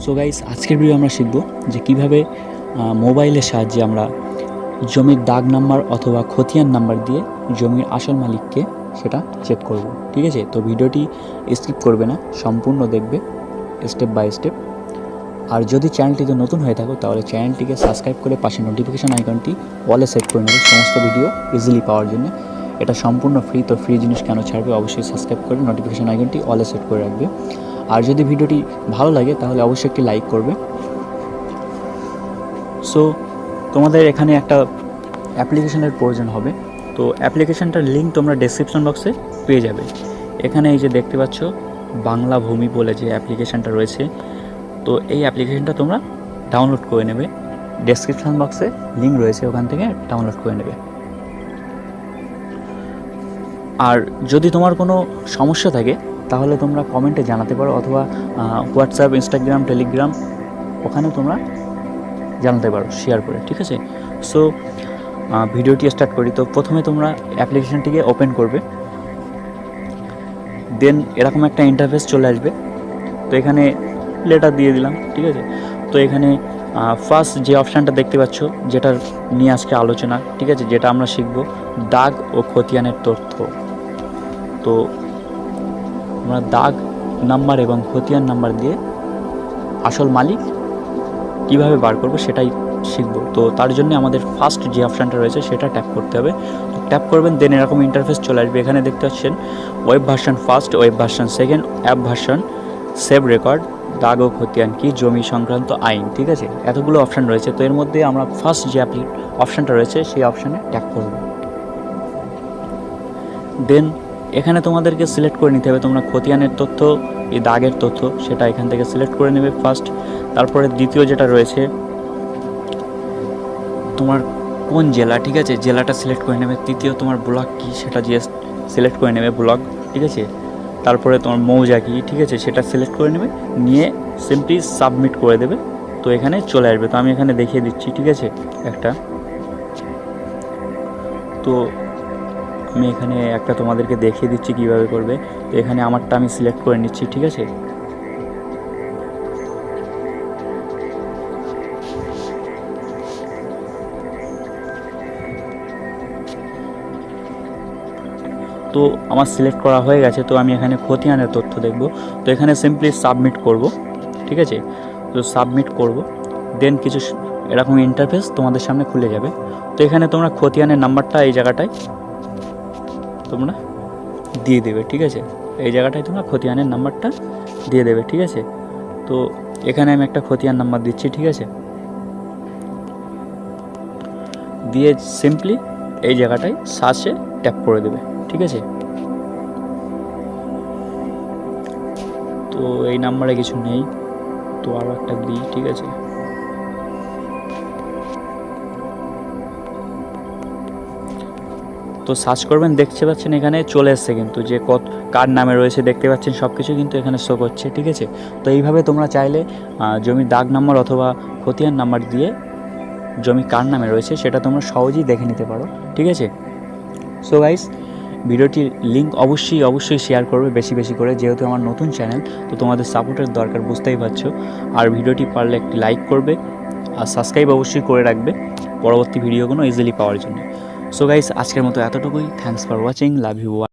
So guys, আজকের video আমরা শিখব যে কিভাবে মোবাইলের সাহায্যে আমরা জমির দাগ নাম্বার অথবা খতিয়ান নাম্বার দিয়ে জমির আসল মালিককে সেটা চেক করব। ঠিক আছে, তো ভিডিওটি স্কিপ করবে না, সম্পূর্ণ দেখবে স্টেপ বাই স্টেপ। আর যদি চ্যানেলটিতে নতুন হয়ে থাকো তাহলে চ্যানেলটিকে সাবস্ক্রাইব করে পাশে নোটিফিকেশান আইকনটি অলে সেট করে নেবে সমস্ত ভিডিও ইজিলি পাওয়ার জন্য। এটা সম্পূর্ণ ফ্রি, তো ফ্রি জিনিস কেন ছাড়বে, অবশ্যই সাবস্ক্রাইব করে নোটিফিকেশান আইকনটি অলে সেট করে রাখবে। আর যদি ভিডিওটি ভালো লাগে তাহলে অবশ্যই একটি লাইক করবে। সো তোমাদের এখানে একটা অ্যাপ্লিকেশনের প্রয়োজন হবে, তো অ্যাপ্লিকেশনটার লিঙ্ক তোমরা ডেসক্রিপশন বক্সে পেয়ে যাবে। এখানে এই যে দেখতে পাচ্ছ বাংলা ভূমি বলে যে অ্যাপ্লিকেশনটা রয়েছে, তো এই অ্যাপ্লিকেশনটা তোমরা ডাউনলোড করে নেবে। ডেসক্রিপশন বক্সে লিঙ্ক রয়েছে, ওখান থেকে ডাউনলোড করে নেবে। আর যদি তোমার কোনো সমস্যা থাকে তাহলে তোমরা কমেন্টে জানাতে পারো, অথবা হোয়াটসঅ্যাপ, ইনস্টাগ্রাম, টেলিগ্রাম ওখানে তোমরা জানাতে পারো শেয়ার করে। ঠিক আছে, সো ভিডিওটি স্টার্ট করি। তো প্রথমে তোমরা অ্যাপ্লিকেশনটিকে ওপেন করবে, দেন এরকম একটা ইন্টারফেস চলে আসবে। তো এখানে লেটার দিয়ে দিলাম। ঠিক আছে, তো এখানে ফার্স্ট যে অপশানটা দেখতে পাচ্ছ যেটা নিয়ে আজকে আলোচনা, ঠিক আছে, যেটা আমরা শিখব দাগ ও খতিয়ানের তথ্য। তো আমরা দাগ নাম্বার এবং খতিয়ান নাম্বার দিয়ে আসল মালিক কিভাবে বার করব সেটাই শিখব। তো তার জন্য আমাদের ফার্স্ট যে অপশানটা রয়েছে সেটা ট্যাপ করতে হবে। তো ট্যাপ করবেন, দেন এরকম ইন্টারফেস চলে আসবে। এখানে দেখতে পাচ্ছেন web version first, web version second, app version, save record, দাগ ও খতিয়ান কি, জমি সংক্রান্ত আইন। ঠিক আছে, এতগুলো অপশান রয়েছে। তো এর মধ্যে আমরা ফার্স্ট যে অপশানটা রয়েছে সেই অপশানে ট্যাপ করব। দেন এখানে তোমাদেরকে সিলেক্ট করে নিতে হবে তোমরা খতিয়ানের তথ্য, এই দাগের তথ্য সেটা এখান থেকে সিলেক্ট করে নেবে ফার্স্ট। তারপরে দ্বিতীয় যেটা রয়েছে তোমার কোন জেলা, ঠিক আছে, জেলাটা সিলেক্ট করে নেবে। তৃতীয় তোমার ব্লক কি সেটা সিলেক্ট করে নেবে, ব্লক। ঠিক আছে, তারপরে তোমার মৌজা কি, ঠিক আছে, সেটা সিলেক্ট করে নেবে, নিয়ে সিম্পলি সাবমিট করে দেবে। তো এখানে চলে আসবে। তো আমি এখানে দেখিয়ে দিচ্ছি, ঠিক আছে, একটা। তো আমি এখানে একটা তোমাদেরকে দেখিয়ে দিচ্ছি কীভাবে করবে। তো এখানে আমারটা আমি সিলেক্ট করে নিচ্ছি। ঠিক আছে, তো আমার সিলেক্ট করা হয়ে গেছে। তো আমি এখানে খতিয়ানের তথ্য দেখব। তো এখানে সিম্পলি সাবমিট করব। ঠিক আছে, তো সাবমিট করব, দেন কিছু এরকম ইন্টারফেস তোমাদের সামনে খুলে যাবে। তো এখানে তোমরা খতিয়ানের নাম্বারটা এই জায়গাটায় তোমরা দিয়ে দেবে। ঠিক আছে, এই জায়গাটায় তোমরা খতিয়ানের নাম্বারটা দিয়ে দেবে। ঠিক আছে, তো এখানে আমি একটা খতিয়ান নাম্বার দিচ্ছি। ঠিক আছে, দিয়ে সিম্পলি এই জায়গাটায় সার্চে ট্যাপ করে দেবে। ঠিক আছে, তো এই নাম্বারে কিছু নেই, তো আরও একটা দিই। ঠিক আছে, তো সার্চ করবেন, দেখতে পাচ্ছেন এখানে চলে এসছে কিন্তু যে কার নামে রয়েছে দেখতে পাচ্ছেন, সব কিছু কিন্তু এখানে শো করছে। ঠিক আছে, তো এইভাবে তোমরা চাইলে জমির দাগ নাম্বার অথবা খতিয়ান নাম্বার দিয়ে জমি কার নামে রয়েছে সেটা তোমরা সহজেই দেখে নিতে পারো। ঠিক আছে, সো গাইস, ভিডিওটির লিঙ্ক অবশ্যই শেয়ার করবে বেশি বেশি করে, যেহেতু আমার নতুন চ্যানেল, তো তোমাদের সাপোর্টের দরকার, বুঝতেই পারছো। আর ভিডিওটি পারলে একটি লাইক করবে, আর সাবস্ক্রাইব অবশ্যই করে রাখবে পরবর্তী ভিডিওগুলো ইজিলি পাওয়ার জন্য। সো গাইস, আজকের মতো এতটুকুই। Thanks for watching, love you.